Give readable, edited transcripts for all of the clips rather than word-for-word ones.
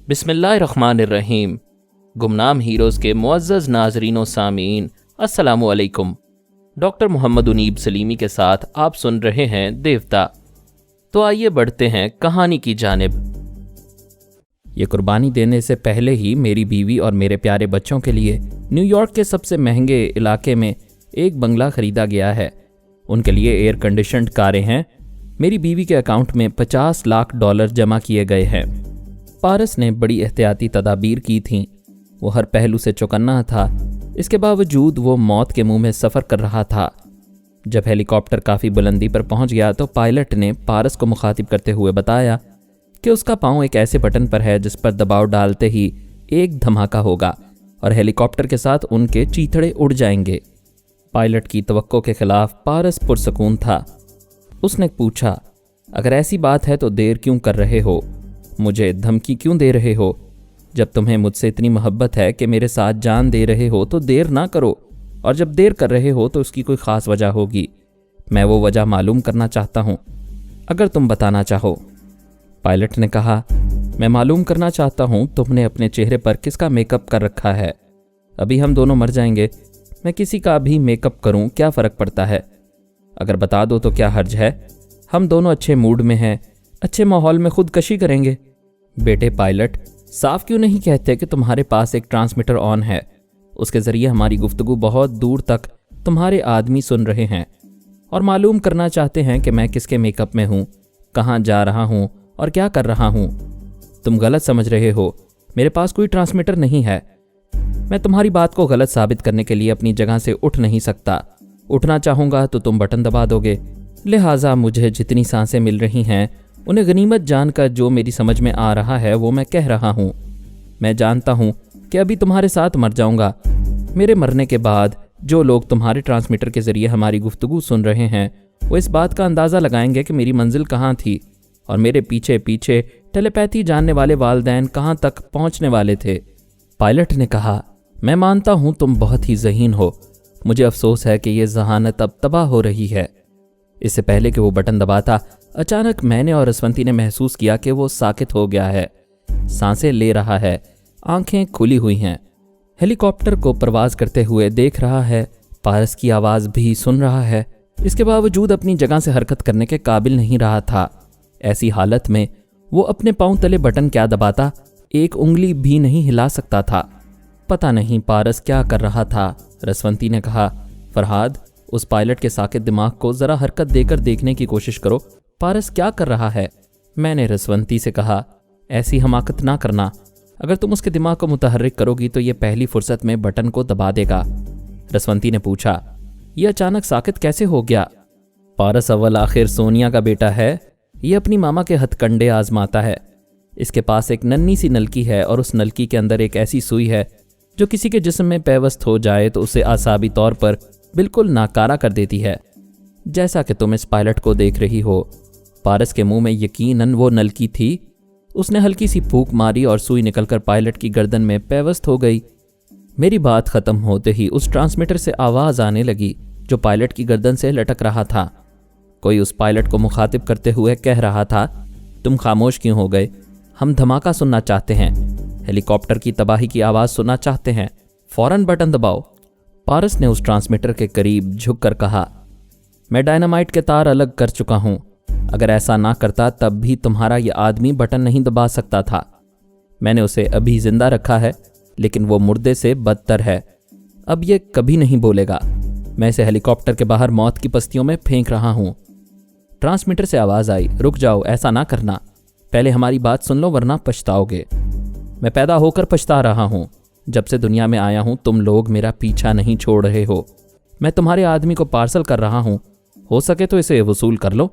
بسم اللہ الرحمن الرحیم۔ گمنام ہیروز کے معزز ناظرین و سامعین، السلام علیکم۔ ڈاکٹر محمد اونیب سلیمی کے ساتھ آپ سن رہے ہیں دیوتا۔ تو آئیے بڑھتے ہیں کہانی کی جانب۔ یہ قربانی دینے سے پہلے ہی میری بیوی اور میرے پیارے بچوں کے لیے نیو یارک کے سب سے مہنگے علاقے میں ایک بنگلہ خریدا گیا ہے۔ ان کے لیے ایئر کنڈیشنڈ کاریں ہیں۔ میری بیوی کے اکاؤنٹ میں $50 لاکھ جمع کیے گئے ہیں۔ پارس نے بڑی احتیاطی تدابیر کی تھیں۔ وہ ہر پہلو سے چوکنا تھا، اس کے باوجود وہ موت کے منہ میں سفر کر رہا تھا۔ جب ہیلی کاپٹر کافی بلندی پر پہنچ گیا تو پائلٹ نے پارس کو مخاطب کرتے ہوئے بتایا کہ اس کا پاؤں ایک ایسے بٹن پر ہے جس پر دباؤ ڈالتے ہی ایک دھماکہ ہوگا اور ہیلی کاپٹر کے ساتھ ان کے چیتھڑے اڑ جائیں گے۔ پائلٹ کی توقع کے خلاف پارس پرسکون تھا۔ اس نے پوچھا، اگر ایسی بات ہے تو دیر کیوں کر رہے ہو؟ مجھے دھمکی کیوں دے رہے ہو؟ جب تمہیں مجھ سے اتنی محبت ہے کہ میرے ساتھ جان دے رہے ہو تو دیر نہ کرو، اور جب دیر کر رہے ہو تو اس کی کوئی خاص وجہ ہوگی۔ میں وہ وجہ معلوم کرنا چاہتا ہوں، اگر تم بتانا چاہو۔ پائلٹ نے کہا، میں معلوم کرنا چاہتا ہوں تم نے اپنے چہرے پر کس کا میک اپ کر رکھا ہے۔ ابھی ہم دونوں مر جائیں گے، میں کسی کا بھی میک اپ کروں کیا فرق پڑتا ہے؟ اگر بتا دو تو کیا حرج ہے؟ ہم دونوں اچھے موڈ میں ہیں، اچھے ماحول میں خودکشی کریں گے۔ بیٹے پائلٹ، صاف کیوں نہیں کہتے کہ تمہارے پاس ایک ٹرانسمیٹر آن ہے؟ اس کے ذریعے ہماری گفتگو بہت دور تک تمہارے آدمی سن رہے ہیں اور معلوم کرنا چاہتے ہیں کہ میں کس کے میک اپ میں ہوں، کہاں جا رہا ہوں اور کیا کر رہا ہوں۔ تم غلط سمجھ رہے ہو، میرے پاس کوئی ٹرانسمیٹر نہیں ہے۔ میں تمہاری بات کو غلط ثابت کرنے کے لیے اپنی جگہ سے اٹھ نہیں سکتا۔ اٹھنا چاہوں گا تو تم بٹن دبا دو گے، لہٰذا مجھے جتنی سانسیں مل رہی ہیں انہیں غنیمت جان کر جو میری سمجھ میں آ رہا ہے وہ میں کہہ رہا ہوں۔ میں جانتا ہوں کہ ابھی تمہارے ساتھ مر جاؤں گا۔ میرے مرنے کے بعد جو لوگ تمہارے ٹرانسمیٹر کے ذریعے ہماری گفتگو سن رہے ہیں وہ اس بات کا اندازہ لگائیں گے کہ میری منزل کہاں تھی اور میرے پیچھے پیچھے ٹیلیپیتھی جاننے والے والدین کہاں تک پہنچنے والے تھے۔ پائلٹ نے کہا، میں مانتا ہوں تم بہت ہی ذہین ہو، مجھے افسوس ہے کہ یہ ذہانت اب تباہ ہو رہی ہے۔ اس سے پہلے کہ وہ بٹن دباتا، اچانک میں نے اور رسونتی نے محسوس کیا کہ وہ ساکت ہو گیا ہے، سانسیں لے رہا ہے، آنکھیں کھلی ہوئی ہیں، ہیلی کاپٹر کو پرواز کرتے ہوئے دیکھ رہا ہے، پارس کی آواز بھی سن رہا ہے، اس کے باوجود اپنی جگہ سے حرکت کرنے کے قابل نہیں رہا تھا۔ ایسی حالت میں وہ اپنے پاؤں تلے بٹن کیا دباتا، ایک انگلی بھی نہیں ہلا سکتا تھا۔ پتہ نہیں پارس کیا کر رہا تھا۔ رسونتی نے کہا، فرہاد، اس پائلٹ کے ساکت دماغ کو ذرا حرکت دے کر دیکھنے کی کوشش کرو، پارس کیا کر رہا ہے؟ میں نے رسونتی سے کہا، ایسی حماقت نہ کرنا، اگر تم اس کے دماغ کو متحرک کرو گی تو یہ پہلی فرصت میں بٹن کو دبا دے گا۔ رسونتی نے پوچھا، یہ اچانک ساکت کیسے ہو گیا؟ پارس اول آخر سونیا کا بیٹا ہے، یہ اپنی ماما کے ہتھ کنڈے آزماتا ہے۔ اس کے پاس ایک ننھی سی نلکی ہے اور اس نلکی کے اندر ایک ایسی سوئی ہے جو کسی کے جسم میں پیوست ہو جائے تو اسے اعصابی طور پر بالکل ناکارہ کر دیتی ہے، جیسا کہ تم اس پائلٹ کو دیکھ رہی ہو۔ پارس کے منہ میں یقیناً وہ نلکی تھی۔ اس نے ہلکی سی پھونک ماری اور سوئی نکل کر پائلٹ کی گردن میں پیوست ہو گئی۔ میری بات ختم ہوتے ہی اس ٹرانسمیٹر سے آواز آنے لگی جو پائلٹ کی گردن سے لٹک رہا تھا۔ کوئی اس پائلٹ کو مخاطب کرتے ہوئے کہہ رہا تھا، تم خاموش کیوں ہو گئے؟ ہم دھماکہ سننا چاہتے ہیں، ہیلی کاپٹر کی تباہی کی آواز سننا چاہتے ہیں، فوراً بٹن دباؤ۔ پارس نے اس ٹرانسمیٹر کے قریب جھک کر کہا، میں ڈائنامائٹ کے تار الگ کر چکا ہوں، اگر ایسا نہ کرتا تب بھی تمہارا یہ آدمی بٹن نہیں دبا سکتا تھا۔ میں نے اسے ابھی زندہ رکھا ہے لیکن وہ مردے سے بدتر ہے، اب یہ کبھی نہیں بولے گا۔ میں اسے ہیلی کاپٹر کے باہر موت کی پستیوں میں پھینک رہا ہوں۔ ٹرانسمیٹر سے آواز آئی، رک جاؤ، ایسا نہ کرنا، پہلے ہماری بات سن لو ورنہ پچھتاؤ گے۔ میں پیدا ہو کر پچھتا رہا ہوں، جب سے دنیا میں آیا ہوں تم لوگ میرا پیچھا نہیں چھوڑ رہے ہو۔ میں تمہارے آدمی کو پارسل کر رہا ہوں، ہو سکے تو اسے وصول کر لو۔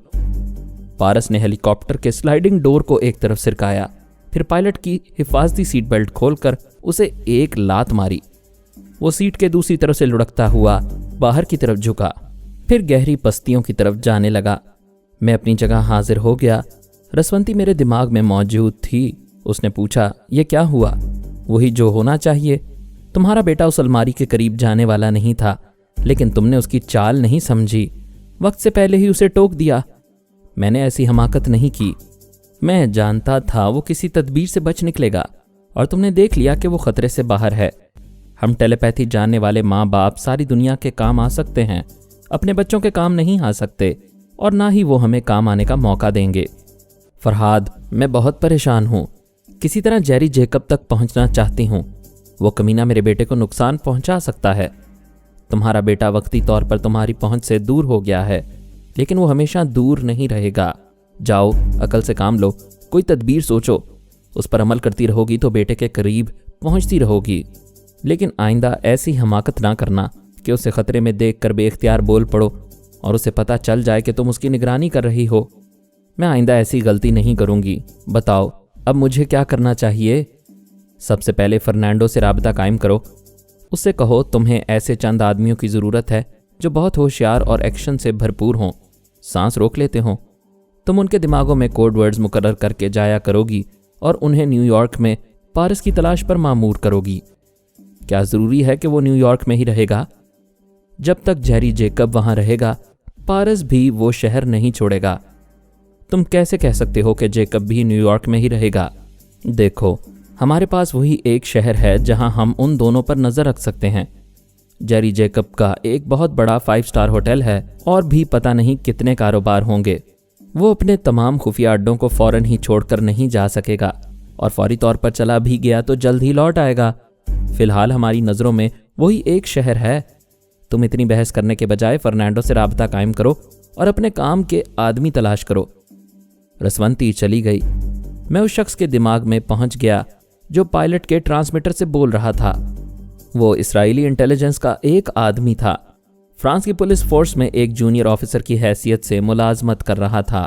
پارس نے ہیلی کاپٹر کے سلائیڈنگ ڈور کو ایک طرف سرکایا، پھر پائلٹ کی حفاظتی سیٹ بیلٹ کھول کر اسے ایک لات ماری۔ وہ سیٹ کے دوسری طرف سے لڑکتا ہوا باہر کی طرف جھکا، پھر گہری پستیوں کی طرف جانے لگا۔ میں اپنی جگہ حاضر ہو گیا۔ رسونتی میرے دماغ میں موجود تھی۔ اس نے پوچھا، یہ کیا ہوا؟ وہی جو ہونا چاہیے، تمہارا بیٹا اس الماری کے قریب جانے والا نہیں تھا، لیکن تم نے اس کی چال نہیں سمجھی، وقت سے پہلے ہی اسے ٹوک دیا۔ میں نے ایسی حماقت نہیں کی، میں جانتا تھا وہ کسی تدبیر سے بچ نکلے گا، اور تم نے دیکھ لیا کہ وہ خطرے سے باہر ہے۔ ہم ٹیلی پیتھی جاننے والے ماں باپ ساری دنیا کے کام آ سکتے ہیں، اپنے بچوں کے کام نہیں آ سکتے، اور نہ ہی وہ ہمیں کام آنے کا موقع دیں گے۔ فرہاد، میں بہت پریشان ہوں، کسی طرح جیری جیکب تک پہنچنا چاہتی ہوں۔ وہ کمینہ میرے بیٹے کو نقصان پہنچا سکتا ہے۔ تمہارا بیٹا وقتی طور پر تمہاری پہنچ سے دور ہو گیا ہے، لیکن وہ ہمیشہ دور نہیں رہے گا۔ جاؤ، عقل سے کام لو، کوئی تدبیر سوچو۔ اس پر عمل کرتی رہو گی تو بیٹے کے قریب پہنچتی رہو گی، لیکن آئندہ ایسی حماقت نہ کرنا کہ اسے خطرے میں دیکھ کر بے اختیار بول پڑو اور اسے پتہ چل جائے کہ تم اس کی نگرانی کر رہی ہو۔ میں آئندہ ایسی غلطی نہیں کروں گی۔ بتاؤ اب مجھے کیا کرنا چاہیے؟ سب سے پہلے فرنینڈو سے رابطہ قائم کرو۔ اس سے کہو تمہیں ایسے چند آدمیوں کی ضرورت ہے جو بہت ہوشیار اور ایکشن سے بھرپور ہوں، سانس روک لیتے ہوں۔ تم ان کے دماغوں میں کوڈ ورڈز مقرر کر کے جایا کرو گی اور انہیں نیو یارک میں پارس کی تلاش پر مامور کرو گی۔ کیا ضروری ہے کہ وہ نیو یارک میں ہی رہے گا؟ جب تک جیری جیکب وہاں رہے گا، پارس بھی وہ شہر نہیں چھوڑے گا۔ تم کیسے کہہ سکتے ہو کہ جیکب بھی نیو یارک میں ہی رہے گا؟ دیکھو، ہمارے پاس وہی ایک شہر ہے جہاں ہم ان دونوں پر نظر رکھ سکتے ہیں۔ جیری جیکب کا ایک بہت بڑا 5 اسٹار ہوٹل ہے اور بھی پتہ نہیں کتنے کاروبار ہوں گے۔ وہ اپنے تمام خفیہ اڈوں کو فوراً ہی چھوڑ کر نہیں جا سکے گا، اور فوری طور پر چلا بھی گیا تو جلد ہی لوٹ آئے گا۔ فی الحال ہماری نظروں میں وہی ایک شہر ہے۔ تم اتنی بحث کرنے کے بجائے فرنینڈو سے رابطہ قائم کرو اور اپنے کام کے آدمی تلاش کرو۔ رسونتی چلی گئی۔ میں اس شخص کے دماغ میں پہنچ گیا جو پائلٹ کے ٹرانسمیٹر سے بول رہا تھا۔ وہ اسرائیلی انٹیلیجنس کا ایک آدمی تھا، فرانس کی پولیس فورس میں ایک جونیئر آفیسر کی حیثیت سے ملازمت کر رہا تھا۔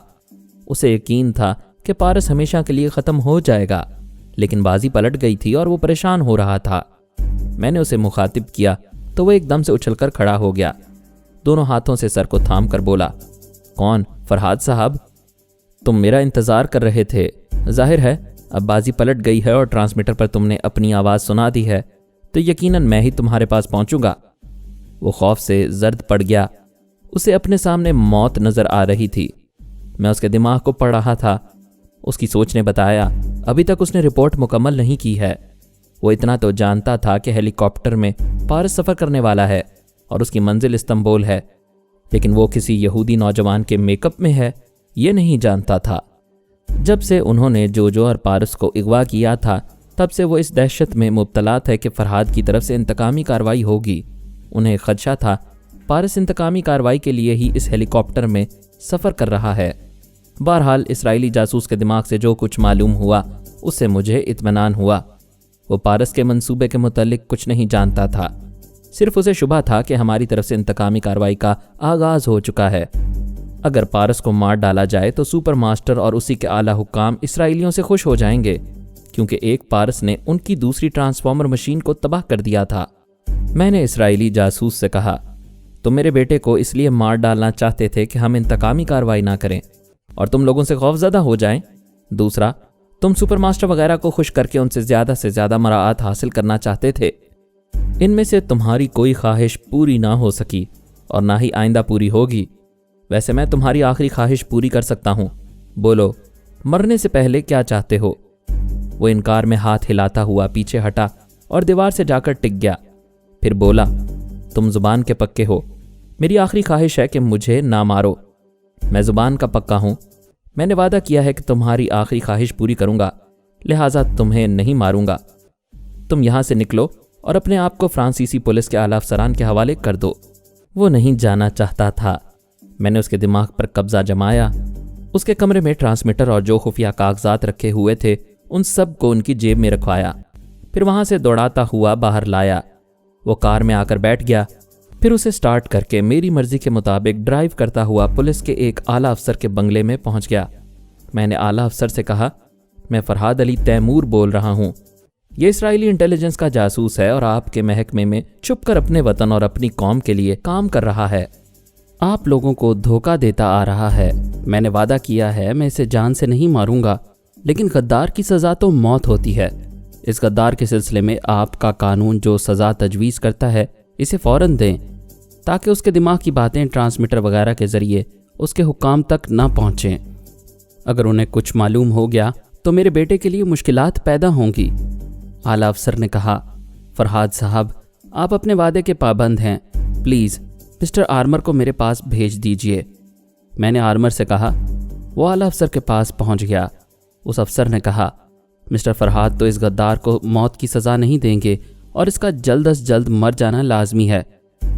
اسے یقین تھا کہ پارس ہمیشہ کے لیے ختم ہو جائے گا، لیکن بازی پلٹ گئی تھی اور وہ پریشان ہو رہا تھا۔ میں نے اسے مخاطب کیا تو وہ ایک دم سے اچھل کر کھڑا ہو گیا، دونوں ہاتھوں سے سر کو تھام کر بولا، کون؟ فرہاد صاحب، تم میرا انتظار کر رہے تھے۔ ظاہر ہے اب بازی پلٹ گئی ہے اور ٹرانسمیٹر پر تم نے اپنی آواز سنا دی ہے، تو یقیناً میں ہی تمہارے پاس پہنچوں گا۔ وہ خوف سے زرد پڑ گیا۔ اسے اپنے سامنے موت نظر آ رہی تھی۔ میں اس کے دماغ کو پڑھ رہا تھا۔ اس کی سوچ نے بتایا ابھی تک اس نے رپورٹ مکمل نہیں کی ہے۔ وہ اتنا تو جانتا تھا کہ ہیلی کاپٹر میں پارس سفر کرنے والا ہے اور اس کی منزل استنبول ہے، لیکن وہ کسی یہودی نوجوان کے میک اپ میں ہے یہ نہیں جانتا تھا۔ جب سے انہوں نے جو اور پارس کو اغوا کیا تھا، تب سے وہ اس دہشت میں مبتلا تھے کہ فرہاد کی طرف سے انتقامی کارروائی ہوگی۔ انہیں خدشہ تھا پارس انتقامی کارروائی کے لیے ہی اس ہیلی کاپٹر میں سفر کر رہا ہے۔ بہرحال اسرائیلی جاسوس کے دماغ سے جو کچھ معلوم ہوا اس سے مجھے اطمینان ہوا۔ وہ پارس کے منصوبے کے متعلق کچھ نہیں جانتا تھا، صرف اسے شبہ تھا کہ ہماری طرف سے انتقامی کارروائی کا آغاز ہو چکا ہے۔ اگر پارس کو مار ڈالا جائے تو سپر ماسٹر اور اسی کے اعلیٰ حکام اسرائیلیوں سے خوش ہو جائیں گے، کیونکہ ایک پارس نے ان کی دوسری ٹرانسفارمر مشین کو تباہ کر دیا تھا۔ میں نے اسرائیلی جاسوس سے کہا، تم میرے بیٹے کو اس لیے مار ڈالنا چاہتے تھے کہ ہم انتقامی کارروائی نہ کریں اور تم لوگوں سے خوفزدہ ہو جائیں۔ دوسرا، تم سپر ماسٹر وغیرہ کو خوش کر کے ان سے زیادہ مراعات حاصل کرنا چاہتے تھے۔ ان میں سے تمہاری کوئی خواہش پوری نہ ہو سکی اور نہ ہی آئندہ پوری ہوگی۔ ویسے میں تمہاری آخری خواہش پوری کر سکتا ہوں۔ بولو، مرنے سے پہلے کیا چاہتے ہو؟ وہ انکار میں ہاتھ ہلاتا ہوا پیچھے ہٹا اور دیوار سے جا کر ٹک گیا، پھر بولا، تم زبان کے پکے ہو۔ میری آخری خواہش ہے کہ مجھے نہ مارو۔ میں زبان کا پکا ہوں۔ میں نے وعدہ کیا ہے کہ تمہاری آخری خواہش پوری کروں گا، لہٰذا تمہیں نہیں ماروں گا۔ تم یہاں سے نکلو اور اپنے آپ کو فرانسیسی پولیس کے اعلیٰ افسران کے حوالے کر دو۔ وہ نہیں جانا چاہتا تھا۔ میں نے اس کے دماغ پر قبضہ جمایا۔ اس کے کمرے میں ٹرانسمیٹر اور جو خفیہ کاغذات رکھے ہوئے تھے ان سب کو ان کی جیب میں رکھوایا، پھر وہاں سے دوڑاتا ہوا باہر لایا۔ وہ کار میں آ کر بیٹھ گیا، پھر اسے سٹارٹ کر کے میری مرضی کے مطابق ڈرائیو کرتا ہوا پولیس کے ایک اعلیٰ افسر کے بنگلے میں پہنچ گیا۔ میں نے اعلیٰ افسر سے کہا، میں فرہاد علی تیمور بول رہا ہوں، یہ اسرائیلی انٹیلیجنس کا جاسوس ہے اور آپ کے محکمے میں چھپ کر اپنے وطن اور اپنی قوم کے لیے کام کر رہا ہے۔ آپ لوگوں کو دھوکہ دیتا آ رہا ہے۔ میں نے وعدہ کیا ہے میں اسے جان سے نہیں ماروں گا، لیکن غدار کی سزا تو موت ہوتی ہے۔ اس غدار کے سلسلے میں آپ کا قانون جو سزا تجویز کرتا ہے اسے فوراً دیں، تاکہ اس کے دماغ کی باتیں ٹرانسمیٹر وغیرہ کے ذریعے اس کے حکام تک نہ پہنچیں۔ اگر انہیں کچھ معلوم ہو گیا تو میرے بیٹے کے لیے مشکلات پیدا ہوں گی۔ اعلیٰ افسر نے کہا، فرحاد صاحب آپ اپنے وعدے کے پابند ہیں، پلیز مسٹر آرمر کو میرے پاس بھیج دیجئے۔ میں نے آرمر سے کہا۔ وہ اعلیٰ افسر کے پاس پہنچ گیا۔ اس افسر نے کہا، مسٹر فرحاد تو اس غدار کو موت کی سزا نہیں دیں گے اور اس کا جلد از جلد مر جانا لازمی ہے،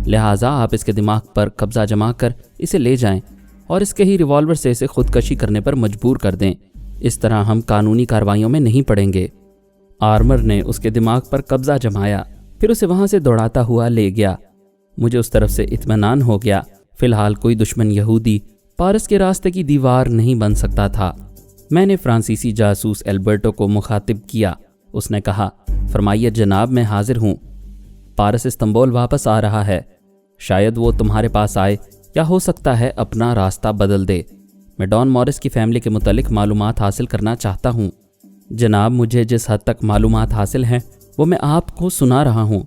لہٰذا آپ اس کے دماغ پر قبضہ جما کر اسے لے جائیں اور اس کے ہی ریوالور سے اسے خودکشی کرنے پر مجبور کر دیں، اس طرح ہم قانونی کارروائیوں میں نہیں پڑیں گے۔ آرمر نے اس کے دماغ پر قبضہ جمایا، پھر اسے وہاں سے دوڑاتا ہوا لے گیا۔ مجھے اس طرف سے اطمینان ہو گیا، فی الحال کوئی دشمن یہودی پارس کے راستے کی دیوار نہیں بن سکتا تھا۔ میں نے فرانسیسی جاسوس البرٹو کو مخاطب کیا۔ اس نے کہا، فرمائیے جناب، میں حاضر ہوں۔ پارس استنبول واپس آ رہا ہے، شاید وہ تمہارے پاس آئے یا ہو سکتا ہے اپنا راستہ بدل دے۔ میں ڈان مورس کی فیملی کے متعلق معلومات حاصل کرنا چاہتا ہوں۔ جناب، مجھے جس حد تک معلومات حاصل ہیں وہ میں آپ کو سنا رہا ہوں۔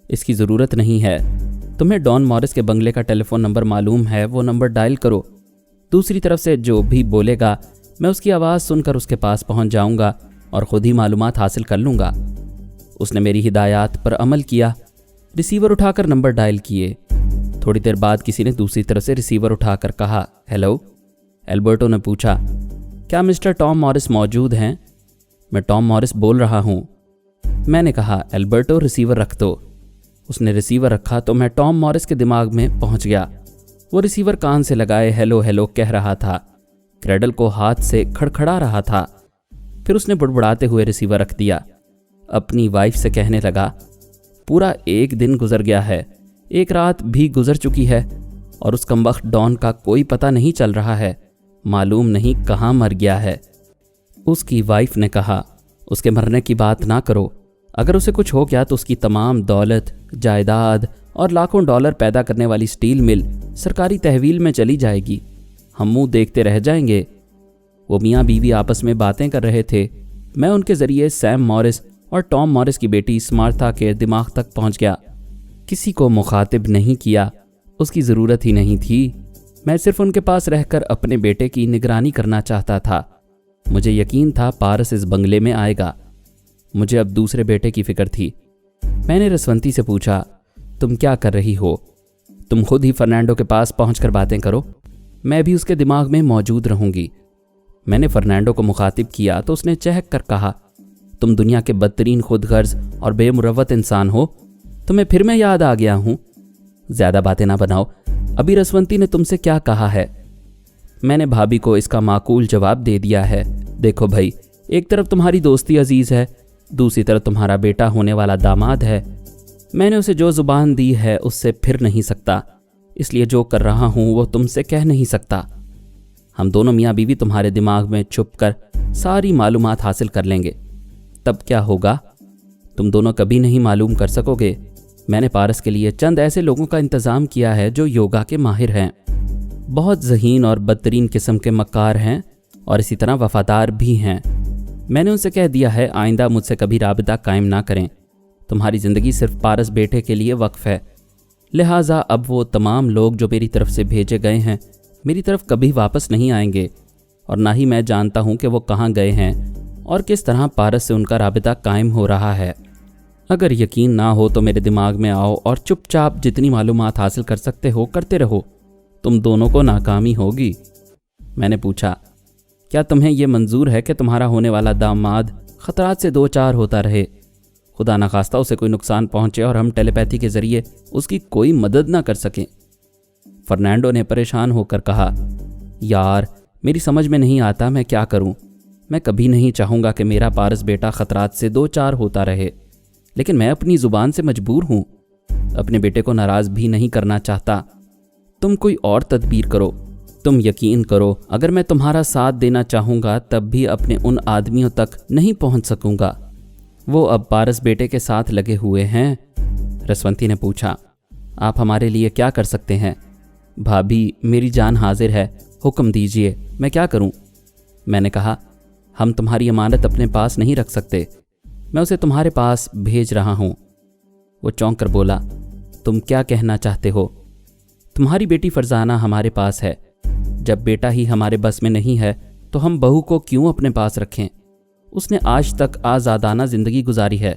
اس کی ضرورت نہیں ہے، تمہیں ڈان مورس کے بنگلے کا ٹیلی فون نمبر معلوم ہے، وہ نمبر ڈائل کرو۔ دوسری طرف سے جو بھی بولے گا میں اس کی آواز سن کر اس کے پاس پہنچ جاؤں گا اور خود ہی معلومات حاصل کر لوں گا۔ اس نے میری ہدایات پر عمل کیا، ریسیور اٹھا کر نمبر ڈائل کیے۔ تھوڑی دیر بعد کسی نے دوسری طرف سے ریسیور اٹھا کر کہا، ہیلو۔ البرٹو نے پوچھا، کیا مسٹر ٹام مورس موجود ہیں؟ میں ٹام مورس بول رہا ہوں۔ میں نے کہا، البرٹو ریسیور رکھ دو۔ اس نے ریسیور رکھا تو میں ٹام مورس کے دماغ میں پہنچ گیا۔ وہ ریسیور کان سے لگائے ہیلو ہیلو کہہ رہا تھا، کریڈل کو ہاتھ سے کھڑکھڑا رہا تھا۔ پھر اس نے بڑبڑاتے ہوئے ریسیور رکھ دیا۔ اپنی وائف سے کہنے لگا، پورا ایک دن گزر گیا ہے، ایک رات بھی گزر چکی ہے اور اس کمبخت ڈان کا کوئی پتہ نہیں چل رہا ہے، معلوم نہیں کہاں مر گیا ہے۔ اس کی وائف نے کہا، اس کے مرنے کی بات نہ کرو، اگر اسے کچھ ہو گیا تو اس کی تمام دولت، جائیداد اور لاکھوں ڈالر پیدا کرنے والی سٹیل مل سرکاری تحویل میں چلی جائے گی، ہم منہ دیکھتے رہ جائیں گے۔ وہ میاں بیوی آپس میں باتیں کر رہے تھے۔ میں ان کے ذریعے سیم مورس اور ٹام مورس کی بیٹی سمارتھا کے دماغ تک پہنچ گیا۔ کسی کو مخاطب نہیں کیا، اس کی ضرورت ہی نہیں تھی۔ میں صرف ان کے پاس رہ کر اپنے بیٹے کی نگرانی کرنا چاہتا تھا۔ مجھے یقین تھا پارس اس بنگلے میں آئے گا۔ مجھے اب دوسرے بیٹے کی فکر تھی۔ میں نے رسونتی سے پوچھا، تم کیا کر رہی ہو؟ تم خود ہی فرنینڈو کے پاس پہنچ کر باتیں کرو، میں بھی اس کے دماغ میں موجود رہوں گی۔ میں نے فرنینڈو کو مخاطب کیا تو اس نے چہک کر کہا، تم دنیا کے بدترین خود غرض اور بے مروت انسان ہو، تمہیں پھر میں یاد آ گیا ہوں۔ زیادہ باتیں نہ بناؤ، ابھی رسونتی نے تم سے کیا کہا ہے؟ میں نے بھابھی کو اس کا معقول جواب دے دیا ہے۔ دیکھو بھائی، ایک طرف تمہاری دوستی عزیز ہے، دوسری طرف تمہارا بیٹا ہونے والا داماد ہے۔ میں نے اسے جو زبان دی ہے اس سے پھر نہیں سکتا، اس لیے جو کر رہا ہوں وہ تم سے کہہ نہیں سکتا۔ ہم دونوں میاں بیوی تمہارے دماغ میں چھپ کر ساری معلومات حاصل کر لیں گے۔ تب کیا ہوگا تم دونوں کبھی نہیں معلوم کر سکو گے۔ میں نے پارس کے لیے چند ایسے لوگوں کا انتظام کیا ہے جو یوگا کے ماہر ہیں، بہت ذہین اور بدترین قسم کے مکار ہیں اور اسی طرح وفادار بھی ہیں۔ میں نے ان سے کہہ دیا ہے آئندہ مجھ سے کبھی رابطہ قائم نہ کریں، تمہاری زندگی صرف پارس بیٹے کے لیے وقف ہے، لہٰذا اب وہ تمام لوگ جو میری طرف سے بھیجے گئے ہیں میری طرف کبھی واپس نہیں آئیں گے، اور نہ ہی میں جانتا ہوں کہ وہ کہاں گئے ہیں اور کس طرح پارس سے ان کا رابطہ قائم ہو رہا ہے۔ اگر یقین نہ ہو تو میرے دماغ میں آؤ اور چپ چاپ جتنی معلومات حاصل کر سکتے ہو کرتے رہو، تم دونوں کو ناکامی ہوگی۔ میں نے پوچھا، کیا تمہیں یہ منظور ہے کہ تمہارا ہونے والا داماد خطرات سے دو چار ہوتا رہے، خدا نخواستہ اسے کوئی نقصان پہنچے اور ہم ٹیلی پیتھی کے ذریعے اس کی کوئی مدد نہ کر سکیں؟ فرنینڈو نے پریشان ہو کر کہا، یار میری سمجھ میں نہیں آتا میں کیا کروں، میں کبھی نہیں چاہوں گا کہ میرا پارس بیٹا خطرات سے دو چار ہوتا رہے، لیکن میں اپنی زبان سے مجبور ہوں، اپنے بیٹے کو ناراض بھی نہیں کرنا چاہتا۔ تم کوئی اور تدبیر کرو۔ تم یقین کرو اگر میں تمہارا ساتھ دینا چاہوں گا تب بھی اپنے ان آدمیوں تک نہیں پہنچ سکوں گا، وہ اب پارس بیٹے کے ساتھ لگے ہوئے ہیں۔ رسونتی نے پوچھا، آپ ہمارے لیے کیا کر سکتے ہیں؟ بھابھی میری جان حاضر ہے، حکم دیجئے، میں کیا کروں؟ میں نے کہا، ہم تمہاری امانت اپنے پاس نہیں رکھ سکتے، میں اسے تمہارے پاس بھیج رہا ہوں۔ وہ چونک کر بولا، تم کیا کہنا چاہتے ہو؟ تمہاری بیٹی فرزانہ ہمارے پاس ہے، جب بیٹا ہی ہمارے بس میں نہیں ہے تو ہم بہو کو کیوں اپنے پاس رکھیں؟ اس نے آج تک آزادانہ زندگی گزاری ہے۔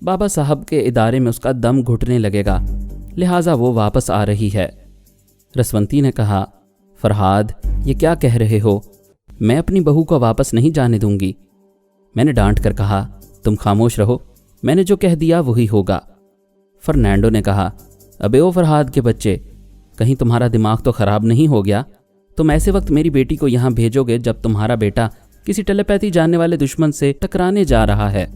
بابا صاحب کے ادارے میں اس کا دم گھٹنے لگے گا، لہٰذا وہ واپس آ رہی ہے۔ رسونتی نے کہا، فرہاد یہ کیا کہہ رہے ہو؟ میں اپنی بہو کو واپس نہیں جانے دوں گی۔ میں نے ڈانٹ کر کہا، تم خاموش رہو، میں نے جو کہہ دیا وہی ہوگا۔ فرنینڈو نے کہا، ابے او فرہاد کے بچے، کہیں تمہارا دماغ تو خراب نہیں ہو گیا؟ تم ایسے وقت میری بیٹی کو یہاں بھیجو گے جب تمہارا بیٹا کسی ٹیلیپیتھی جاننے والے دشمن سے ٹکرانے جا رہا ہے۔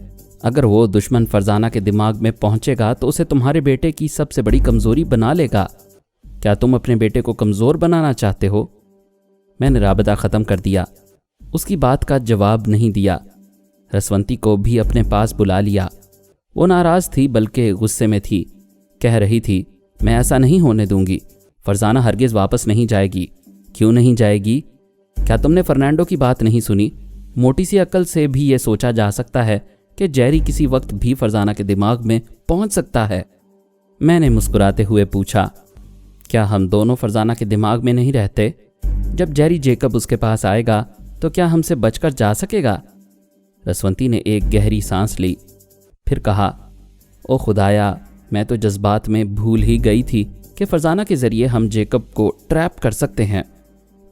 اگر وہ دشمن فرزانہ کے دماغ میں پہنچے گا تو اسے تمہارے بیٹے کی سب سے بڑی کمزوری بنا لے گا۔ کیا تم اپنے بیٹے کو کمزور بنانا چاہتے ہو؟ میں نے رابطہ ختم کر دیا، اس کی بات کا جواب نہیں دیا۔ رسونتی کو بھی اپنے پاس بلا لیا۔ وہ ناراض تھی بلکہ غصے میں تھی۔ کہہ رہی تھی، میں ایسا نہیں ہونے دوں گی، فرزانہ ہرگز واپس نہیں جائے گی۔ کیوں نہیں جائے گی؟ کیا تم نے فرنینڈو کی بات نہیں سنی؟ موٹی سی عقل سے بھی یہ سوچا جا سکتا ہے کہ جیری کسی وقت بھی فرزانہ کے دماغ میں پہنچ سکتا ہے۔ میں نے مسکراتے ہوئے پوچھا، کیا ہم دونوں فرزانہ کے دماغ میں نہیں رہتے؟ جب جیری جیکب اس کے پاس آئے گا تو کیا ہم سے بچ کر جا سکے گا؟ رسونتی نے ایک گہری سانس لی، پھر کہا، او خدایا، میں تو جذبات میں بھول ہی گئی تھی کہ فرزانہ کے ذریعے ہم جیکب کو ٹریپ کر سکتے ہیں۔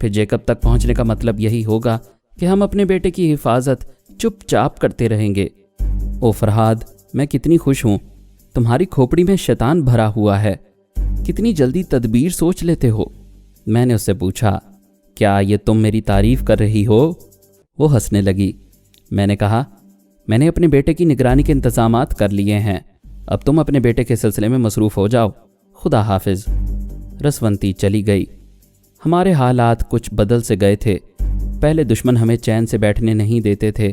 پھر جیکب تک پہنچنے کا مطلب یہی ہوگا کہ ہم اپنے بیٹے کی حفاظت چپ چاپ کرتے رہیں گے۔ او فرہاد، میں کتنی خوش ہوں، تمہاری کھوپڑی میں شیطان بھرا ہوا ہے، کتنی جلدی تدبیر سوچ لیتے ہو۔ میں نے اس سے پوچھا، کیا یہ تم میری تعریف کر رہی ہو؟ وہ ہنسنے لگی۔ میں نے کہا، میں نے اپنے بیٹے کی نگرانی کے انتظامات کر لیے ہیں، اب تم اپنے بیٹے کے سلسلے میں مصروف ہو جاؤ، خدا حافظ۔ رسونتی چلی گئی۔ ہمارے حالات کچھ بدل سے گئے تھے۔ پہلے دشمن ہمیں چین سے بیٹھنے نہیں دیتے تھے،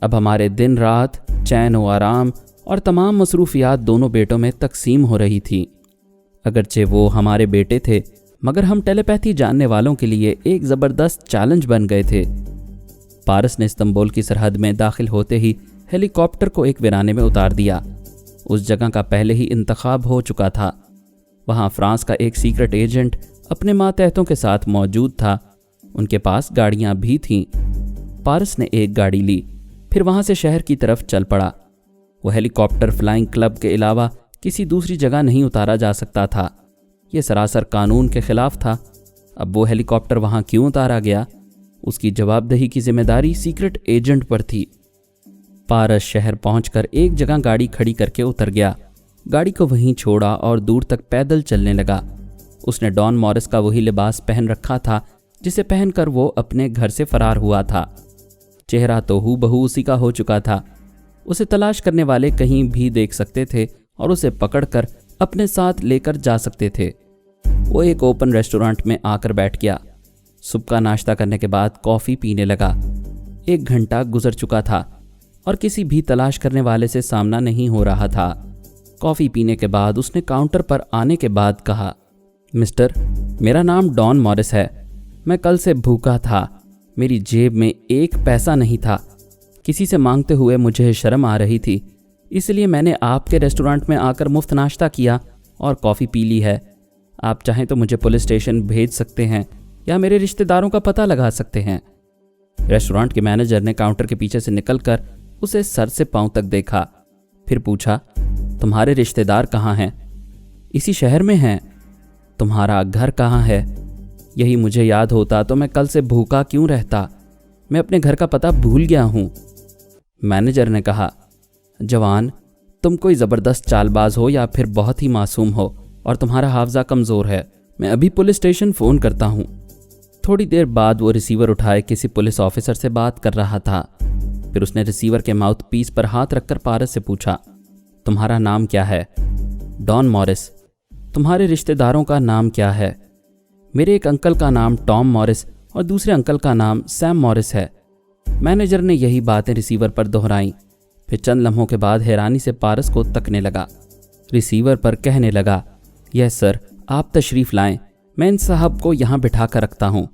اب ہمارے دن رات، چین و آرام اور تمام مصروفیات دونوں بیٹوں میں تقسیم ہو رہی تھی۔ اگرچہ وہ ہمارے بیٹے تھے مگر ہم ٹیلیپیتھی جاننے والوں کے لیے ایک زبردست چیلنج بن گئے تھے۔ پارس نے استنبول کی سرحد میں داخل ہوتے ہی ہیلی کاپٹر کو ایک ویرانے میں اتار دیا۔ اس جگہ کا پہلے ہی انتخاب ہو چکا تھا۔ وہاں فرانس کا ایک سیکرٹ ایجنٹ اپنے ماتحتوں کے ساتھ موجود تھا۔ ان کے پاس گاڑیاں بھی تھیں۔ پارس نے ایک گاڑی لی، پھر وہاں سے شہر کی طرف چل پڑا۔ وہ ہیلی کاپٹر فلائنگ کلب کے علاوہ کسی دوسری جگہ نہیں اتارا جا سکتا تھا۔ یہ سراسر قانون کے خلاف تھا۔ اب وہ ہیلی کاپٹر وہاں کیوں اتارا گیا؟ اس کی جواب دہی کی ذمہ داری سیکرٹ ایجنٹ پر تھی۔ پارس شہر پہنچ کر ایک جگہ گاڑی کھڑی کر کے اتر گیا، گاڑی کو وہیں چھوڑا اور دور تک پیدل چلنے لگا۔ اس نے ڈان مورس کا وہی لباس پہن رکھا تھا جسے پہن کر وہ اپنے گھر سے فرار ہوا تھا۔ چہرہ تو ہو بہو اسی کا ہو چکا تھا۔ اسے تلاش کرنے والے کہیں بھی دیکھ سکتے تھے اور اسے پکڑ کر اپنے ساتھ لے کر جا سکتے تھے۔ وہ ایک اوپن ریسٹورانٹ میں آ کر بیٹھ گیا۔ صبح کا ناشتہ کرنے کے بعد کافی پینے لگا۔ 1 گھنٹہ گزر چکا تھا اور کسی بھی تلاش کرنے والے سے سامنا نہیں ہو رہا تھا۔ کافی پینے کے بعد اس نے کاؤنٹر پر آنے کے بعد کہا، مسٹر، میرا نام ڈان مورس ہے۔ میں کل سے بھوکا تھا، میری جیب میں 1 پیسہ نہیں تھا۔ کسی سے مانگتے ہوئے مجھے شرم آ رہی تھی، اس لیے میں نے آپ کے ریسٹورانٹ میں آ کر مفت ناشتہ کیا اور کافی پی لی ہے۔ آپ چاہیں تو مجھے پولیس اسٹیشن بھیج سکتے ہیں یا میرے رشتہ داروں کا پتہ لگا سکتے ہیں۔ ریسٹورانٹ کے مینیجر نے کاؤنٹر کے پیچھے سے نکل کر اسے سر سے پاؤں تک دیکھا، پھر پوچھا، تمہارے رشتہ دار کہاں ہیں؟ اسی شہر میں ہیں۔ تمہارا گھر کہاں ہے؟ یہی مجھے یاد ہوتا تو میں کل سے بھوکا کیوں رہتا؟ میں اپنے گھر کا پتہ بھول گیا ہوں۔ مینیجر نے کہا، جوان، تم کوئی زبردست چال باز ہو یا پھر بہت ہی معصوم ہو اور تمہارا حافظہ کمزور ہے۔ میں ابھی پولیس اسٹیشن فون کرتا ہوں۔ تھوڑی دیر بعد وہ ریسیور اٹھائے کسی پولیس آفیسر سے بات کر رہا تھا۔ پھر اس نے ریسیور کے ماؤتھ پیس پر ہاتھ رکھ کر پارس سے پوچھا، تمہارا نام کیا ہے؟ ڈان مورس۔ تمہارے رشتہ داروں کا نام کیا ہے؟ میرے ایک انکل کا نام ٹام مورس اور دوسرے انکل کا نام سیم مورس ہے۔ مینیجر نے یہی باتیں ریسیور پر دہرائیں، پھر چند لمحوں کے بعد حیرانی سے پارس کو تکنے لگا۔ ریسیور پر کہنے لگا، یس سر، آپ تشریف لائیں، میں ان صاحب کو یہاں بٹھا کر رکھتا ہوں۔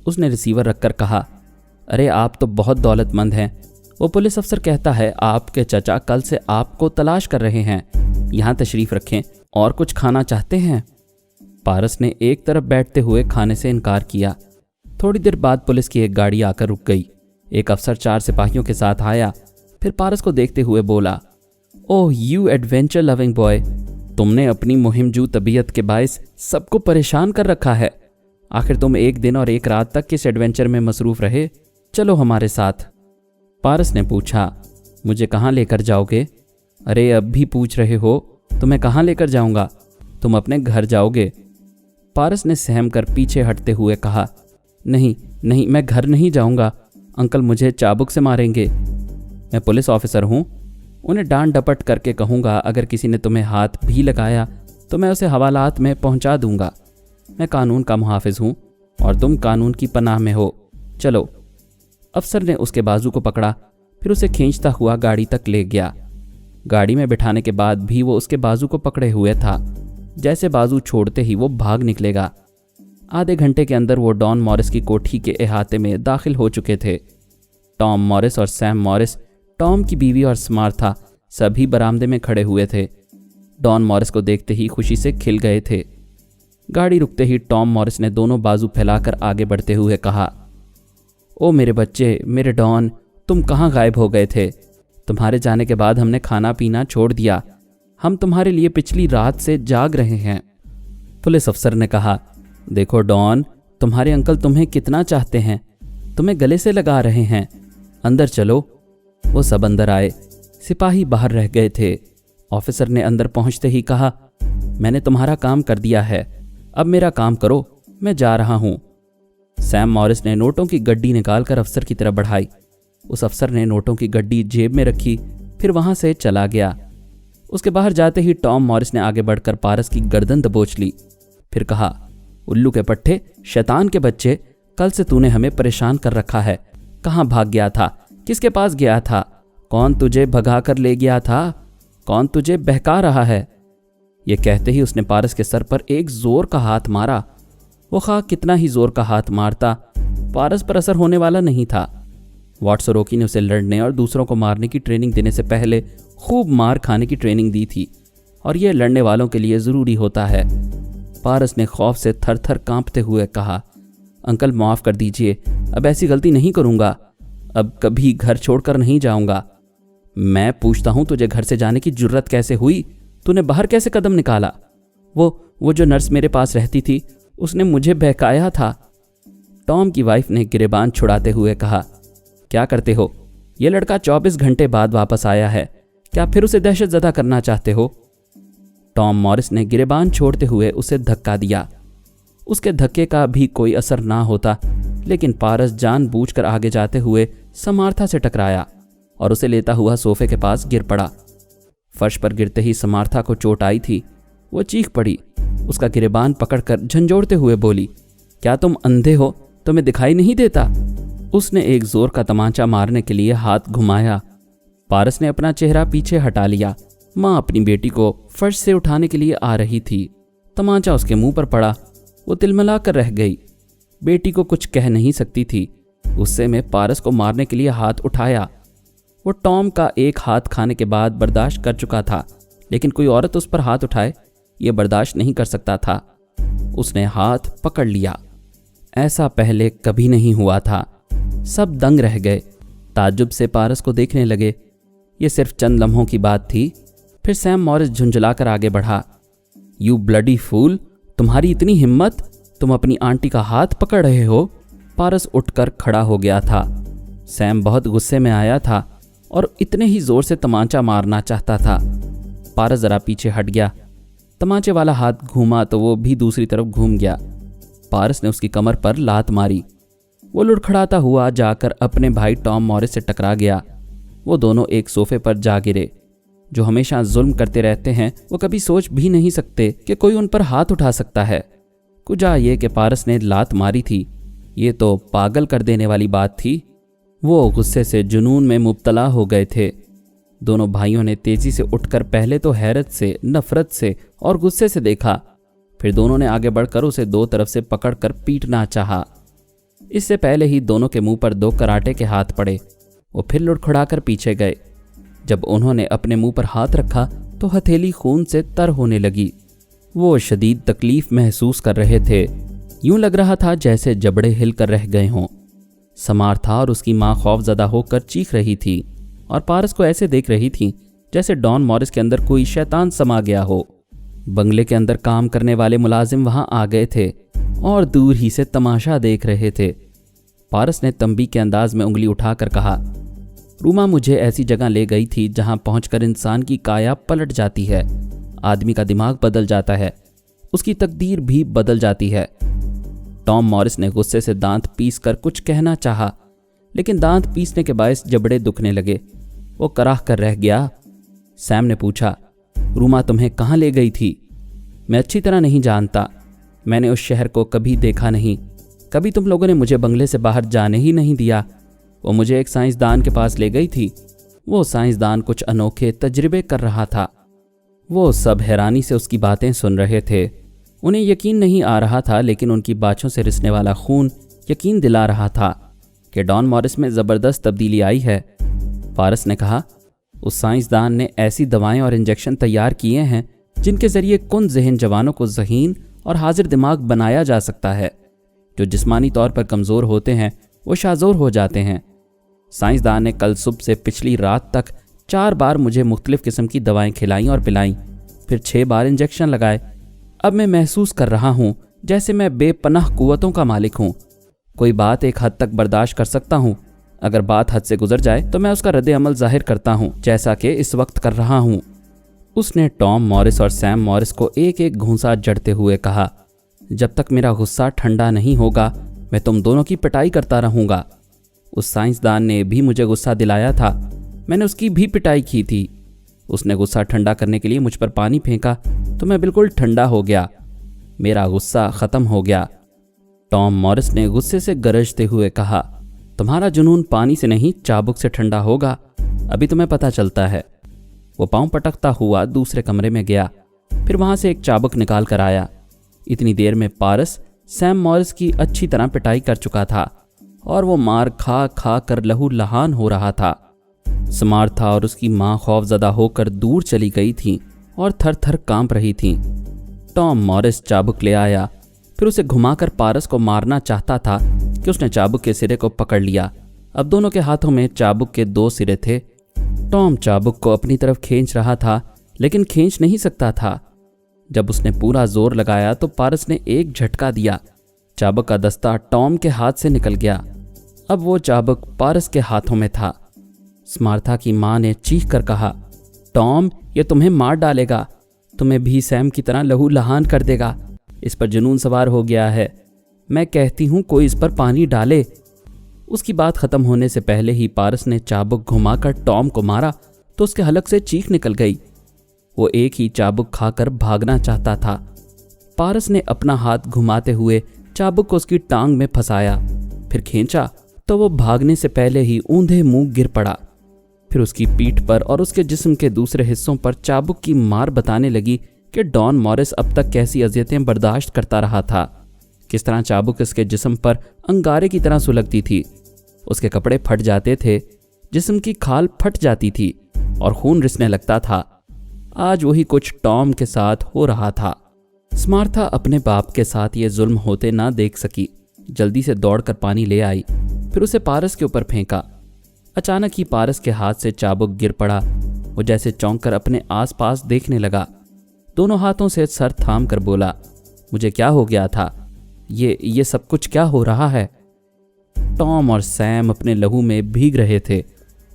اس نے ریسیور رکھ کر کہا، ارے آپ تو بہت دولت مند ہیں۔ وہ پولیس افسر کہتا ہے آپ کے چچا کل سے آپ کو تلاش کر رہے ہیں، یہاں تشریف رکھیں۔ اور کچھ کھانا چاہتے ہیں؟ پارس نے ایک طرف بیٹھتے ہوئے کھانے سے انکار کیا۔ تھوڑی دیر بعد پولیس کی ایک گاڑی آ کر رک گئی۔ ایک افسر 4 سپاہیوں کے ساتھ آیا، پھر پارس کو دیکھتے ہوئے بولا، اوہ یو ایڈوینچر لونگ بوائے، تم نے اپنی مہم جو طبیعت کے باعث سب کو پریشان کر رکھا ہے۔ آخر تم 1 دن اور 1 رات تک کس ایڈوینچر میں مصروف رہے؟ چلو ہمارے ساتھ۔ پارس نے پوچھا، مجھے کہاں لے کر جاؤ گے؟ ارے اب بھی پوچھ رہے ہو؟ تمہیں کہاں لے کر جاؤں گا؟ تم اپنے گھر جاؤ گے۔ پارس نے سہم کر پیچھے ہٹتے ہوئے کہا، نہیں میں گھر نہیں جاؤں گا، انکل مجھے چابک سے ماریں گے، میں پولیس آفیسر ہوں، انہیں ڈانٹ ڈپٹ کر کے کہوں گا اگر کسی نے تمہیں ہاتھ بھی لگایا تو میں اسے حوالات میں پہنچا دوں گا، میں قانون کا محافظ ہوں اور تم قانون کی پناہ میں ہو، چلو۔ افسر نے اس کے بازو کو پکڑا، پھر اسے کھینچتا ہوا گاڑی تک لے گیا۔ گاڑی میں بٹھانے کے بعد بھی وہ اس کے بازو کو پکڑے ہوئے تھا، جیسے بازو چھوڑتے ہی وہ بھاگ نکلے گا۔ آدھے گھنٹے کے اندر وہ ڈان مورس کی کوٹھی کے احاطے میں داخل ہو چکے تھے۔ ٹام مورس اور سیم مورس، ٹام کی بیوی اور سمارتھا سبھی برآمدے میں کھڑے ہوئے تھے۔ ڈان مورس کو دیکھتے ہی خوشی سے کھل گئے تھے۔ گاڑی رکتے ہی ٹام مورس نے دونوں بازو پھیلا کر آگے بڑھتے ہوئے کہا، او میرے بچے، میرے ڈان، تم کہاں غائب ہو گئے تھے؟ تمہارے جانے کے بعد ہم نے کھانا پینا چھوڑ دیا، ہم تمہارے لیے پچھلی رات سے جاگ رہے ہیں۔ پولیس افسر نے کہا، دیکھو ڈان، تمہارے انکل تمہیں کتنا چاہتے ہیں، تمہیں گلے سے لگا رہے ہیں، اندر چلو۔ وہ سب اندر آئے، سپاہی باہر رہ گئے تھے۔ آفیسر نے اندر پہنچتے ہی کہا، میں نے تمہارا کام کر دیا ہے، اب میرا کام کرو، میں جا رہا ہوں۔ سیم مورس نے نوٹوں کی گڈی نکال کر افسر کی طرف بڑھائی۔ اس افسر نے نوٹوں کی گڈی جیب میں رکھی، پھر وہاں سے چلا گیا۔ اس کے باہر جاتے ہی ٹام مورس نے آگے بڑھ کر پارس کی گردن دبوچ لی، پھر کہا، الو کے پٹھے، شیطان کے بچے، کل سے تو نے ہمیں پریشان کر رکھا ہے، کہاں بھاگ گیا تھا؟ کس کے پاس گیا تھا؟ کون تجھے بھگا کر لے گیا تھا؟ کون تجھے بہکا رہا ہے؟ یہ کہتے ہی اس نے پارس کے سر پر ایک زور کا ہاتھ مارا۔ وہ خواہ کتنا ہی زور کا ہاتھ مارتا، پارس پر اثر ہونے والا نہیں تھا۔ واٹسروکی نے اسے لڑنے اور دوسروں کو مارنے کی ٹریننگ دینے سے پہلے خوب مار کھانے کی ٹریننگ دی تھی، اور یہ لڑنے والوں کے لیے ضروری ہوتا ہے۔ پارس نے خوف سے تھر تھر کانپتے ہوئے کہا، انکل معاف کر دیجئے، اب ایسی غلطی نہیں کروں گا، اب کبھی گھر چھوڑ کر نہیں جاؤں گا۔ میں پوچھتا ہوں تجھے گھر سے جانے کی جرت کیسے ہوئی؟ تو نے باہر کیسے قدم نکالا؟ وہ جو نرس میرے پاس رہتی تھی، اس نے مجھے بہکایا تھا۔ ٹام کی وائف نے گریبان چھڑاتے ہوئے کہا، کیا کرتے ہو؟ یہ لڑکا 24 گھنٹے بعد واپس آیا ہے، کیا پھر اسے دہشت زدہ کرنا چاہتے ہو؟ ٹام مورس نے گریبان چھوڑتے ہوئے اسے دھکا دیا۔ اس کے دھکے کا بھی کوئی اثر نہ ہوتا، لیکن پارس جان بوجھ کر آگے جاتے ہوئے سمارتھا سے ٹکرایا اور اسے لیتا ہوا صوفے کے پاس گر پڑا۔ فرش پر گرتے ہی سمارتھا کو چوٹ آئی تھی، وہ چیخ پڑی، اس کا گریبان پکڑ کر جھنجھوڑتے ہوئے بولی، کیا تم اندھے ہو؟ تمہیں دکھائی نہیں دیتا؟ اس نے ایک زور کا تمانچہ مارنے کے لیے ہاتھ گھمایا۔ پارس نے اپنا چہرہ پیچھے ہٹا لیا۔ ماں اپنی بیٹی کو فرش سے اٹھانے کے لیے آ رہی تھی، تمانچہ اس کے منہ پر پڑا، وہ تلملا کر رہ گئی۔ بیٹی کو کچھ کہہ نہیں سکتی تھی، غصے میں پارس کو مارنے کے لیے ہاتھ اٹھایا۔ وہ ٹام کا ایک ہاتھ کھانے کے بعد برداشت کر چکا تھا، لیکن کوئی عورت اس پر ہاتھ اٹھائے یہ برداشت نہیں کر سکتا تھا۔ اس نے ہاتھ پکڑ لیا۔ ایسا پہلے کبھی نہیں ہوا تھا۔ سب دنگ رہ گئے، تعجب سے پارس کو دیکھنے لگے۔ یہ صرف چند لمحوں کی بات تھی۔ پھر سیم مورس جھنجھلا کر آگے بڑھا، یو بلڈی فول، تمہاری اتنی ہمت، تم اپنی آنٹی کا ہاتھ پکڑ رہے ہو؟ پارس اٹھ کر کھڑا ہو گیا تھا۔ سیم بہت غصے میں آیا تھا اور اتنے ہی زور سے تمانچہ مارنا چاہتا تھا۔ پارس ذرا پیچھے ہٹ گیا، تمانچے والا ہاتھ گھوما تو وہ بھی دوسری طرف گھوم گیا۔ پارس نے اس کی کمر پر لات ماری۔ وہ لڑکھڑاتا ہوا جا کر اپنے بھائی ٹام مورس سے ٹکرا گیا۔ وہ دونوں ایک صوفے پر جا گرے۔ جو ہمیشہ ظلم کرتے رہتے ہیں وہ کبھی سوچ بھی نہیں سکتے کہ کوئی ان پر ہاتھ اٹھا سکتا ہے۔ کجا یہ کہ پارس نے لات ماری تھی، یہ تو پاگل کر دینے والی بات تھی۔ وہ غصے سے جنون میں مبتلا ہو گئے تھے۔ دونوں بھائیوں نے تیزی سے اٹھ کر پہلے تو حیرت سے، نفرت سے اور غصے سے دیکھا، پھر دونوں نے آگے بڑھ کر اسے دو طرف سے پکڑ کر پیٹنا چاہا۔ اس سے پہلے ہی دونوں کے منہ پر 2 کراٹے کے ہاتھ پڑے۔ وہ پھر لڑکھڑا کر پیچھے گئے۔ جب انہوں نے اپنے منہ پر ہاتھ رکھا تو ہتھیلی خون سے تر ہونے لگی۔ وہ شدید تکلیف محسوس کر رہے تھے، یوں لگ رہا تھا جیسے جبڑے ہل کر رہ گئے ہوں۔ سمار تھا اور اس کی ماں خوف زدہ ہو کر چیخ رہی تھی اور پارس کو ایسے دیکھ رہی تھی جیسے ڈان مورس کے اندر کوئی شیطان سما گیا ہو۔ بنگلے کے اندر کام کرنے والے ملازم وہاں آ گئے تھے اور دور ہی سے تماشا دیکھ رہے تھے۔ پارس نے تنبیہ کے انداز میں انگلی اٹھا کر کہا، روما مجھے ایسی جگہ لے گئی تھی جہاں پہنچ کر انسان کی کایا پلٹ جاتی ہے، آدمی کا دماغ بدل جاتا ہے، اس کی تقدیر بھی بدل جاتی ہے۔ ٹام مورس نے غصے سے دانت پیس کر کچھ کہنا چاہا، لیکن دانت پیسنے کے باعث جبڑے دکھنے لگے۔ وہ کراہ کر رہ گیا۔ سیم نے پوچھا، روما تمہیں کہاں لے گئی تھی؟ میں اچھی طرح نہیں جانتا، میں نے اس شہر کو کبھی دیکھا نہیں، کبھی تم لوگوں نے مجھے بنگلے سے باہر جانے ہی نہیں دیا۔ وہ مجھے ایک سائنسدان کے پاس لے گئی تھی، وہ سائنسدان کچھ انوکھے تجربے کر رہا تھا۔ وہ سب حیرانی سے اس کی باتیں سن رہے تھے، انہیں یقین نہیں آ رہا تھا، لیکن ان کی باتوں سے رسنے والا خون یقین دلا رہا تھا کہ ڈان مورس میں زبردست تبدیلی آئی ہے۔ پارس نے کہا، اس سائنسدان نے ایسی دوائیں اور انجیکشن تیار کیے ہیں جن کے ذریعے کن ذہن جوانوں کو ذہین اور حاضر دماغ بنایا جا سکتا ہے۔ جو جسمانی طور پر کمزور ہوتے ہیں وہ شاذور ہو جاتے ہیں۔ سائنسدان نے کل صبح سے پچھلی رات تک 4 بار مجھے مختلف قسم کی دوائیں کھلائیں اور پلائیں، پھر 6 بار انجیکشن لگائے۔ اب میں محسوس کر رہا ہوں جیسے میں بے پناہ قوتوں کا مالک ہوں۔ کوئی بات ایک حد تک برداشت کر سکتا ہوں، اگر بات حد سے گزر جائے تو میں اس کا رد عمل ظاہر کرتا ہوں، جیسا کہ اس وقت کر رہا ہوں۔ اس نے ٹام مورس اور سیم مورس کو ایک ایک گھونسا جڑتے ہوئے کہا، جب تک میرا غصہ ٹھنڈا نہیں ہوگا میں تم دونوں کی پٹائی کرتا رہوں گا۔ اس سائنسدان نے بھی مجھے غصہ دلایا تھا، میں نے اس کی بھی پٹائی کی تھی۔ اس نے غصہ ٹھنڈا کرنے کے لیے مجھ پر پانی پھینکا تو میں بالکل ٹھنڈا ہو گیا، میرا غصہ ختم ہو گیا۔ ٹام مورس نے غصے سے گرجتے ہوئے کہا، تمہارا جنون پانی سے نہیں چابک سے ٹھنڈا ہوگا، ابھی تمہیں پتہ چلتا ہے۔ وہ پاؤں پٹکتا ہوا دوسرے کمرے میں گیا، پھر وہاں سے ایک چابک نکال کر آیا۔ اتنی دیر میں پارس سیم مورس کی اچھی طرح پٹائی کر چکا تھا اور وہ مار کھا کھا کر لہو لہان ہو رہا تھا۔ سمار تھا اور اس کی ماں خوف زدہ ہو کر دور چلی گئی تھیں اور تھر تھر کانپ رہی تھیں۔ ٹام مورس چابک لے آیا، پھر اسے گھما کر پارس کو مارنا چاہتا تھا کہ اس نے چابک کے سرے کو پکڑ لیا۔ اب دونوں کے ہاتھوں میں چابک کے 2 سرے تھے۔ ٹام چابک کو اپنی طرف کھینچ رہا تھا لیکن کھینچ نہیں سکتا تھا۔ جب اس نے پورا زور لگایا تو پارس نے ایک جھٹکا دیا، چابک کا دستہ ٹام کے ہاتھ سے نکل گیا۔ اب وہ چابک پارس کے ہاتھوں میں تھا۔ سمارتھا کی ماں نے چیخ کر کہا، ٹام یہ تمہیں مار ڈالے گا، تمہیں بھی سیم کی طرح لہو لہان کر دے گا، اس پر جنون سوار ہو گیا ہے، میں کہتی ہوں کوئی اس پر پانی ڈالے۔ اس کی بات ختم ہونے سے پہلے ہی پارس نے چابک گھما کر ٹام کو مارا تو اس کے حلق سے چیخ نکل گئی۔ وہ ایک ہی چابک کھا کر بھاگنا چاہتا تھا۔ پارس نے اپنا ہاتھ گھماتے ہوئے چابک کو اس کی ٹانگ میں پھنسایا، پھر کھینچا تو وہ بھاگنے سے پہلے ہی اوندھے منہ گر پڑا۔ پھر اس کی پیٹھ پر اور اس کے جسم کے دوسرے حصوں پر چابک کی مار بتانے لگی کہ ڈان مورس اب تک کیسی اذیتیں برداشت کرتا رہا تھا، کس طرح چابک اس کے جسم پر انگارے کی طرح سلگتی تھی، اس کے کپڑے پھٹ جاتے تھے، جسم کی کھال پھٹ جاتی تھی اور خون رسنے لگتا تھا۔ آج وہی کچھ ٹام کے ساتھ ہو رہا تھا۔ سمارتھا اپنے باپ کے ساتھ یہ ظلم ہوتے نہ دیکھ سکی، جلدی سے دوڑ کر پانی لے آئی، پھر اسے پارس کے اوپر پھینکا۔ اچانک ہی پارس کے ہاتھ سے چابک گر پڑا، وہ جیسے چونک کر اپنے آس پاس دیکھنے لگا، دونوں ہاتھوں سے سر تھام کر بولا، مجھے کیا ہو گیا تھا، یہ سب کچھ کیا ہو رہا ہے؟ ٹام اور سیم اپنے لہو میں بھیگ رہے تھے،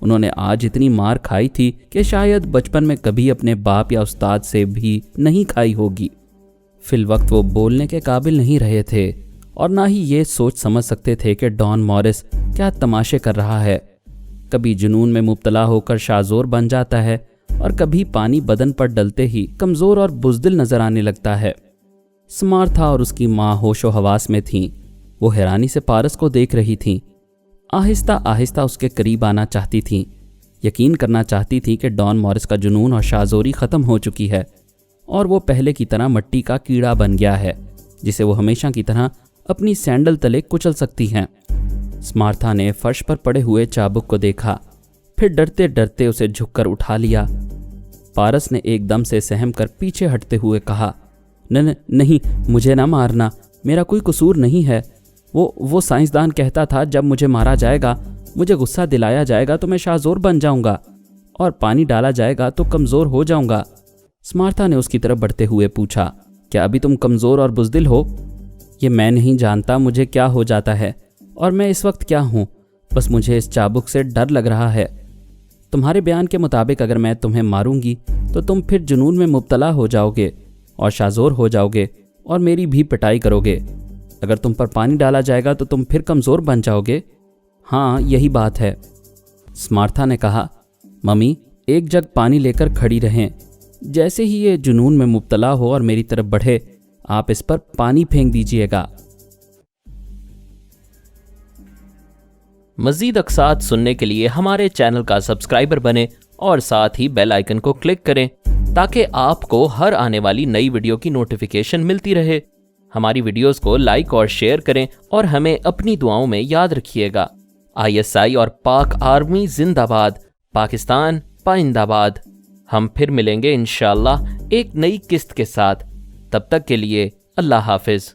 انہوں نے آج اتنی مار کھائی تھی کہ شاید بچپن میں کبھی اپنے باپ یا استاد سے بھی نہیں کھائی ہوگی۔ فی الوقت وہ بولنے کے قابل نہیں رہے تھے اور نہ ہی یہ سوچ سمجھ سکتے تھے کہ ڈان مورس کیا تماشے کر رہا ہے۔ کبھی جنون میں مبتلا ہو کر شاذور بن جاتا ہے اور کبھی پانی بدن پر ڈلتے ہی کمزور اور بزدل نظر آنے لگتا ہے۔ سمارتھا اور اس کی ماں ہوش و حواس میں تھیں، وہ حیرانی سے پارس کو دیکھ رہی تھیں، آہستہ آہستہ اس کے قریب آنا چاہتی تھیں، یقین کرنا چاہتی تھی کہ ڈان مورس کا جنون اور شاذوری ختم ہو چکی ہے اور وہ پہلے کی طرح مٹی کا کیڑا بن گیا ہے جسے وہ ہمیشہ کی طرح اپنی سینڈل تلے کچل سکتی ہیں۔ سمارتھا نے فرش پر پڑے ہوئے چابک کو دیکھا، پھر ڈرتے ڈرتے اسے جھک کر اٹھا لیا۔ پارس نے ایک دم سے سہم کر پیچھے ہٹتے ہوئے کہا، نہیں مجھے نہ مارنا، میرا کوئی قصور نہیں ہے، وہ سائنسدان کہتا تھا جب مجھے مارا جائے گا، مجھے غصہ دلایا جائے گا تو میں شاذور بن جاؤں گا، اور پانی ڈالا جائے گا تو کمزور ہو جاؤں گا۔ سمارتھا نے اس کی طرف بڑھتے ہوئے پوچھا، کیا ابھی تم کمزور اور بزدل ہو؟ یہ میں نہیں جانتا مجھے کیا ہو جاتا ہے اور میں اس وقت کیا ہوں، بس مجھے اس چابک سے ڈر لگ رہا ہے۔ تمہارے بیان کے مطابق اگر میں تمہیں ماروں گی تو تم پھر جنون میں مبتلا ہو جاؤ گے اور شاذور ہو جاؤ گے اور میری بھی پٹائی کرو گے۔ اگر تم پر پانی ڈالا جائے گا تو تم پھر کمزور بن جاؤ گے۔ ہاں یہی بات ہے۔ سمارتھا نے کہا، ممی ایک جگ پانی لے کر کھڑی رہیں، جیسے ہی یہ جنون میں مبتلا ہو اور میری طرف بڑھے آپ اس پر پانی پھینک دیجئے گا۔ مزید اقساط سننے کے لیے ہمارے چینل کا سبسکرائبر بنیں اور ساتھ ہی بیل آئیکن کو کلک کریں تاکہ آپ کو ہر آنے والی نئی ویڈیو کی نوٹیفیکیشن ملتی رہے۔ ہماری ویڈیوز کو لائک اور شیئر کریں اور ہمیں اپنی دعاؤں میں یاد رکھیے گا۔ ISI اور پاک آرمی زندہ باد، پاکستان پائندہ باد۔ ہم پھر ملیں گے انشاءاللہ ایک نئی قسط کے ساتھ، تب تک کے لیے اللہ حافظ۔